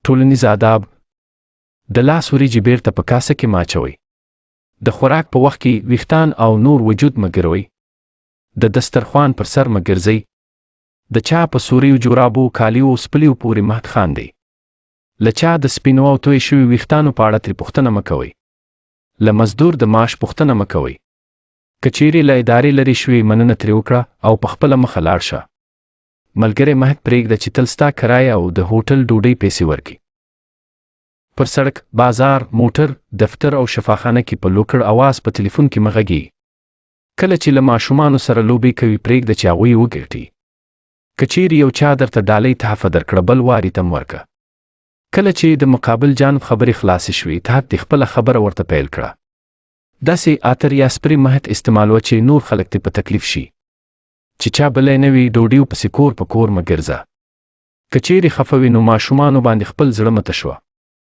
ټولنیز آداب: د لاس وریجې بیرته په کاسه کې ماچوئ. د خوراک په وخت کې ویښتان او نور وجود مه ګروئ. د دسترخوان پر سر مه ګرځئ. د چا په سوریو جورابو، کالیو او سپلیو پورې مه خاندئ. له چا د سپینو او توی شوي ویښتانو په اړه ترې پوښتنه مه کوئ. له مزدور د معاش پوښتنه مه کوئ. که چیرې له ادارې لرې شوې، مننه ترې وکړه او په خپله مخه لاړ شه. ملګری مه پرېږده چې تل ستا کرایه او د هوټل ډوډۍ پیسې ورکړي. پر سړک، بازار، موټر، دفتر او شفاخانه کې په لوکړ اواز په تلیفون کې مه غږیږئ. کله چې له ماشومانو سره لوبې کوي، پرېږده چې هغوی وګټي. که چیرې یو چا درته ډالۍ تحفه درکړه، بل واري ته مه ورکړه. کله چې د مقابل جانب خبرې خلاصې شوې، ته دې خپله خبره ورته پیل کړه. داسې عطر یا سپری مه استعمالوه چې نور خلک دې په تکلیف شي. چې چا بلی نه وي، ډوډۍ پسې کور په کور مه ګرځه. که چیرې خفه وي، نو ماشومانو باندې خپل زړه مه تشوه.